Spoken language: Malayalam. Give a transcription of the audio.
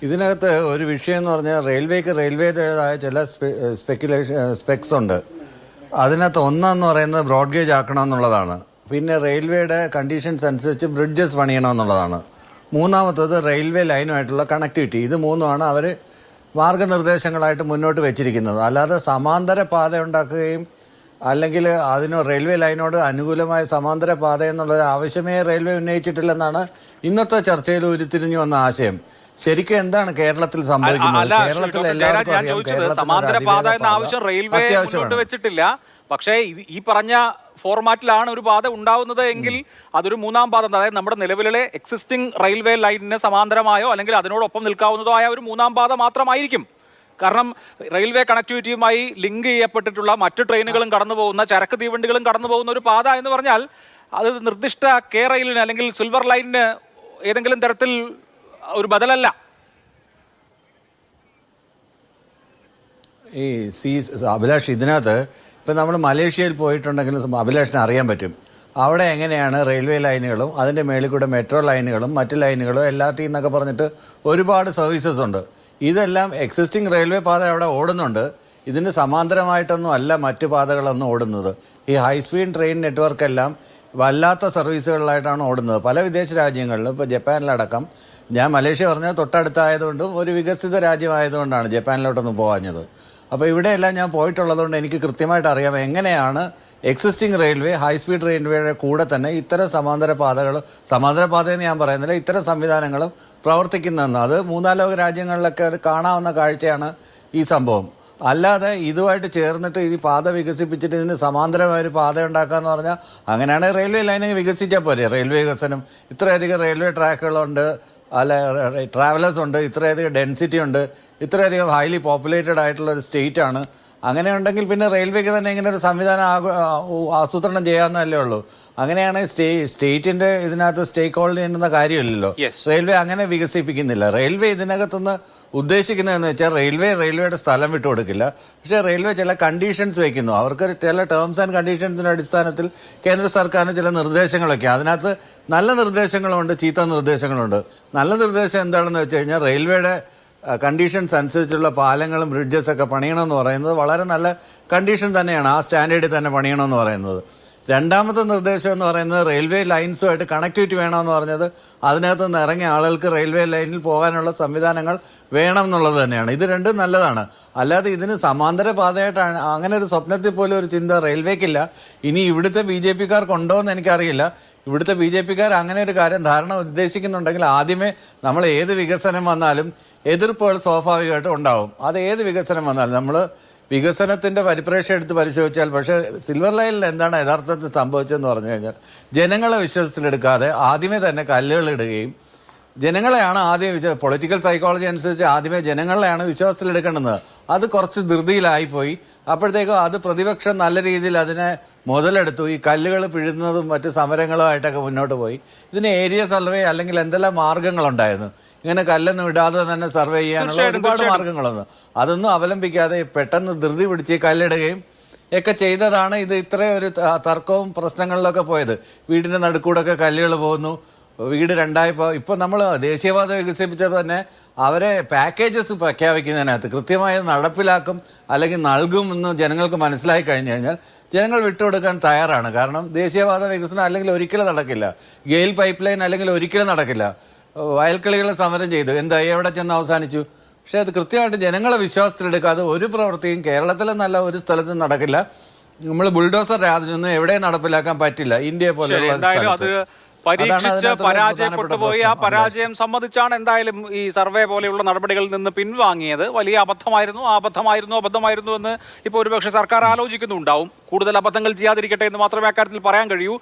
ഇതിനകത്ത് ഒരു വിഷയം എന്ന് പറഞ്ഞാൽ റെയിൽവേയുടേതായ ചില സ്പെക്സ് ഉണ്ട്. അതിനകത്ത് ഒന്നെന്ന് പറയുന്നത് ബ്രോഡ് ഗേജ് ആക്കണമെന്നുള്ളതാണ്. പിന്നെ റെയിൽവേയുടെ കണ്ടീഷൻസ് അനുസരിച്ച് ബ്രിഡ്ജസ് പണിയണമെന്നുള്ളതാണ്. മൂന്നാമത്തത് റെയിൽവേ ലൈനുമായിട്ടുള്ള കണക്ടിവിറ്റി. ഇത് മൂന്നുമാണ് അവർ മാർഗനിർദ്ദേശങ്ങളായിട്ട് മുന്നോട്ട് വെച്ചിരിക്കുന്നത്. അല്ലാതെ സമാന്തര പാത ഉണ്ടാക്കുകയും അല്ലെങ്കിൽ റെയിൽവേ ലൈനോട് അനുകൂലമായ സമാന്തര പാത എന്നുള്ളൊരു ആവശ്യമേ റെയിൽവേ ഉന്നയിച്ചിട്ടില്ലെന്നാണ് ഇന്നത്തെ ചർച്ചയിൽ ഉരുത്തിരിഞ്ഞു വന്ന ആശയം. ശരിക്കും എന്താണ് കേരളത്തിൽ സംഭവിക്കുന്നത്? കേരളത്തിൽ സമാന്തര പാത എന്ന ആവശ്യം റെയിൽവേ മുന്നോട്ട് വെച്ചിട്ടില്ല. പക്ഷേ ഈ പറഞ്ഞ ഫോർമാറ്റിലാണ് ഒരു പാത ഉണ്ടാവുന്നത് എങ്കിൽ അതൊരു മൂന്നാം പാത, അതായത് നമ്മുടെ നിലവിലെ എക്സിസ്റ്റിംഗ് റെയിൽവേ ലൈനിന് സമാന്തരമായോ അല്ലെങ്കിൽ അതിനോടൊപ്പം നിൽക്കാവുന്നതോ ആയ ഒരു മൂന്നാം പാത മാത്രമായിരിക്കും. കാരണം റെയിൽവേ കണക്ടിവിറ്റിയുമായി ലിങ്ക് ചെയ്യപ്പെട്ടിട്ടുള്ള മറ്റു ട്രെയിനുകളും കടന്നു പോകുന്ന, ചരക്ക് തീവണ്ടികളും കടന്നു പോകുന്ന ഒരു പാത എന്ന് പറഞ്ഞാൽ അത് നിർദ്ദിഷ്ട കെ റെയിലിന് അല്ലെങ്കിൽ സിൽവർ ലൈനിന് ഏതെങ്കിലും തരത്തിൽ ഒരു ബദലല്ല. അഭിലാഷ്, ഇതിനകത്ത് ഇപ്പം നമ്മൾ മലേഷ്യയിൽ പോയിട്ടുണ്ടെങ്കിൽ അഭിലാഷിന് അറിയാൻ പറ്റും അവിടെ എങ്ങനെയാണ് റെയിൽവേ ലൈനുകളും അതിൻ്റെ മേളിൽ കൂടെ മെട്രോ ലൈനുകളും മറ്റ് ലൈനുകളും LRT എന്നൊക്കെ പറഞ്ഞിട്ട് ഒരുപാട് സർവീസസ് ഉണ്ട്. ഇതെല്ലാം എക്സിസ്റ്റിംഗ് റെയിൽവേ പാത അവിടെ ഓടുന്നുണ്ട്. ഇതിന് സമാന്തരമായിട്ടൊന്നും അല്ല മറ്റ് പാതകളൊന്നും ഓടുന്നത്. ഈ ഹൈസ്പീഡ് ട്രെയിൻ നെറ്റ്വർക്കെല്ലാം വല്ലാത്ത സർവീസുകളിലായിട്ടാണ് ഓടുന്നത്. പല വിദേശ രാജ്യങ്ങളിലും, ഇപ്പോൾ ജപ്പാനിലടക്കം. ഞാൻ മലേഷ്യ പറഞ്ഞത് തൊട്ടടുത്തായതുകൊണ്ടും ഒരു വികസിത രാജ്യമായതുകൊണ്ടാണ് ജപ്പാനിലോട്ടൊന്നും പോകാഞ്ഞത്. അപ്പോൾ ഇവിടെയെല്ലാം ഞാൻ പോയിട്ടുള്ളതുകൊണ്ട് എനിക്ക് കൃത്യമായിട്ട് അറിയാം എങ്ങനെയാണ് എക്സിസ്റ്റിംഗ് റെയിൽവേ, ഹൈസ്പീഡ് റെയിൽവേയുടെ കൂടെ തന്നെ ഇത്തരം സമാന്തര പാതയെന്ന് ഞാൻ പറയുന്നില്ല, ഇത്തരം സംവിധാനങ്ങളും പ്രവർത്തിക്കുന്നതെന്ന്. അത് മൂന്നാം ലോക രാജ്യങ്ങളിലൊക്കെ കാണാവുന്ന കാഴ്ചയാണ് ഈ സംഭവം. അല്ലാതെ ഇതുമായിട്ട് ചേർന്നിട്ട് ഈ പാത വികസിപ്പിച്ചിട്ട് ഇതിന് സമാന്തരമായ ഒരു പാത ഉണ്ടാക്കാന്ന് പറഞ്ഞാൽ അങ്ങനെയാണെങ്കിൽ റെയിൽവേ ലൈനിങ് വികസിച്ചാൽ പോരെ. റെയിൽവേ വികസനം, ഇത്രയധികം റെയിൽവേ ട്രാക്കുകളുണ്ട്, ട്രാവലേഴ്സ് ഉണ്ട്, ഇത്രയധികം ഡെൻസിറ്റി ഉണ്ട്, ഇത്രയധികം ഹൈലി പോപ്പുലേറ്റഡ് ആയിട്ടുള്ള ഒരു സ്റ്റേറ്റ് ആണ്. അങ്ങനെ ഉണ്ടെങ്കിൽ പിന്നെ റെയിൽവേക്ക് തന്നെ ഇങ്ങനെ ഒരു സംവിധാനം ആസൂത്രണം ചെയ്യാവുന്നതല്ലേ ഉള്ളൂ. അങ്ങനെയാണ് സ്റ്റേറ്റിന്റെ ഇതിനകത്ത് സ്റ്റേക്ക് ഹോൾഡ് ചെയ്യുന്ന കാര്യമില്ലല്ലോ. റെയിൽവേ അങ്ങനെ വികസിപ്പിക്കുന്നില്ല. റെയിൽവേ ഇതിനകത്തുനിന്ന് ഉദ്ദേശിക്കുന്നതെന്ന് വെച്ചാൽ റെയിൽവേയുടെ സ്ഥലം വിട്ടുകൊടുക്കില്ല. പക്ഷേ റെയിൽവേ ചില കണ്ടീഷൻസ് വയ്ക്കുന്നു. അവർക്ക് ചില ടേംസ് ആൻഡ് കണ്ടീഷൻസിന്റെ അടിസ്ഥാനത്തിൽ കേന്ദ്ര സർക്കാരിന് ചില നിർദ്ദേശങ്ങളൊക്കെ, അതിനകത്ത് നല്ല നിർദ്ദേശങ്ങളുണ്ട്, ചീത്ത നിർദ്ദേശങ്ങളുണ്ട്. നല്ല നിർദ്ദേശം എന്താണെന്ന് വെച്ച് കഴിഞ്ഞാൽ റെയിൽവേയുടെ കണ്ടീഷൻസ് അനുസരിച്ചുള്ള പാലങ്ങളും ബ്രിഡ്ജസൊക്കെ പണിയണമെന്ന് പറയുന്നത് വളരെ നല്ല കണ്ടീഷൻ തന്നെയാണ്. ആ സ്റ്റാൻഡേർഡിൽ തന്നെ പണിയണമെന്ന് പറയുന്നത്. രണ്ടാമത്തെ നിർദ്ദേശം എന്ന് പറയുന്നത് റെയിൽവേ ലൈൻസുമായിട്ട് കണക്ടിവിറ്റി വേണമെന്ന് പറഞ്ഞത് അതിനകത്ത് നിന്ന് ഇറങ്ങിയ ആളുകൾക്ക് റെയിൽവേ ലൈനിൽ പോകാനുള്ള സംവിധാനങ്ങൾ വേണം എന്നുള്ളത് തന്നെയാണ്. ഇത് രണ്ടും നല്ലതാണ്. അല്ലാതെ ഇതിന് സമാന്തര പാതയായിട്ടാണ് അങ്ങനെ ഒരു സ്വപ്നത്തിൽ പോലും ഒരു ചിന്ത റെയിൽവേക്കില്ല. ഇനി ഇവിടുത്തെ BJP-കാർക്ക് ഉണ്ടോ എന്ന് എനിക്കറിയില്ല. ഇവിടുത്തെ BJP-കാർ അങ്ങനെ ഒരു ധാരണ ഉദ്ദേശിക്കുന്നുണ്ടെങ്കിൽ ആദ്യമേ നമ്മൾ ഏത് വികസനം വന്നാലും എതിർപ്പുകൾ സ്വാഭാവികമായിട്ടും ഉണ്ടാവും. അത് ഏത് വികസനം വന്നാലും നമ്മൾ വികസനത്തിന്റെ പരിപ്രേക്ഷ്യം എടുത്ത് പരിശോധിച്ചാൽ, പക്ഷേ സിൽവർ ലൈനിൽ എന്താണ് യഥാർത്ഥത്തിൽ സംഭവിച്ചതെന്ന് പറഞ്ഞു കഴിഞ്ഞാൽ ജനങ്ങളെ വിശ്വാസത്തിലെടുക്കാതെ ആദ്യമേ തന്നെ കല്ലുകൾ ഇടുകയും, ജനങ്ങളെയാണ് ആദ്യം പൊളിറ്റിക്കൽ സൈക്കോളജി അനുസരിച്ച് ആദ്യമേ ജനങ്ങളെയാണ് വിശ്വാസത്തിലെടുക്കേണ്ടത്. അത് കുറച്ച് ധൃതിയിലായിപ്പോയി. അപ്പോഴത്തേക്കും അത് പ്രതിപക്ഷം നല്ല രീതിയിൽ അതിനെ മുതലെടുത്തു. ഈ കല്ലുകൾ പിഴുന്നതും മറ്റ് സമരങ്ങളുമായിട്ടൊക്കെ മുന്നോട്ട് പോയി. ഇതിന് ഏരിയ സർവേ അല്ലെങ്കിൽ എന്തെല്ലാം മാർഗങ്ങളുണ്ടായിരുന്നു. ഇങ്ങനെ കല്ലൊന്നും ഇടാതെ തന്നെ സർവേ ചെയ്യാനുള്ള ഒരുപാട് മാർഗങ്ങളൊന്നും അതൊന്നും അവലംബിക്കാതെ പെട്ടെന്ന് ധൃതി പിടിച്ച് കല്ലിടുകയും ഒക്കെ ചെയ്തതാണ് ഇത് ഇത്രയും ഒരു തർക്കവും പ്രശ്നങ്ങളിലൊക്കെ പോയത്. വീടിന്റെ നടുക്കൂടൊക്കെ കല്ലുകൾ പോകുന്നു, വീട് രണ്ടായപ്പോൾ. ഇപ്പം നമ്മൾ ദേശീയപാത വികസിപ്പിച്ചത് തന്നെ അവരെ പാക്കേജസ് പ്രഖ്യാപിക്കുന്നതിനകത്ത് കൃത്യമായി നടപ്പിലാക്കും അല്ലെങ്കിൽ നൽകും എന്ന് ജനങ്ങൾക്ക് മനസ്സിലായി കഴിഞ്ഞു കഴിഞ്ഞാൽ ജനങ്ങൾ വിട്ടുകൊടുക്കാൻ തയ്യാറാണ്. കാരണം ദേശീയപാത വികസനം അല്ലെങ്കിൽ ഒരിക്കലും നടക്കില്ല. ഗെയിൽ പൈപ്പ് ലൈൻ അല്ലെങ്കിൽ ഒരിക്കലും നടക്കില്ല. വയൽക്കിളികളെ സമരം ചെയ്തു, എന്തായി, എവിടെ ചെന്ന് അവസാനിച്ചു? പക്ഷെ അത് കൃത്യമായിട്ട് ജനങ്ങളെ വിശ്വാസത്തിലെടുക്കാതെ ഒരു പ്രവൃത്തിയും കേരളത്തിലെ നല്ല ഒരു സ്ഥലത്തും നടക്കില്ല. നമ്മൾ ബുൾഡോസർ രാജ്യമൊന്നും എവിടെയും നടപ്പിലാക്കാൻ പറ്റില്ല. ഇന്ത്യയെ പോലെയുള്ള പരീക്ഷിച്ച് പരാജയപ്പെട്ടു പോയി. ആ പരാജയം സമ്മതിച്ചാണ് എന്തായാലും ഈ സർവേ പോലെയുള്ള നടപടികളിൽ നിന്ന് പിൻവാങ്ങിയത്. വലിയ അബദ്ധമായിരുന്നു എന്ന് ഇപ്പോൾ ഒരുപക്ഷെ സർക്കാർ ആലോചിക്കുന്നുണ്ടാവും. കൂടുതൽ അബദ്ധങ്ങൾ ചെയ്യാതിരിക്കട്ടെ എന്ന് മാത്രമേ അക്കാര്യത്തിൽ പറയാൻ കഴിയൂ.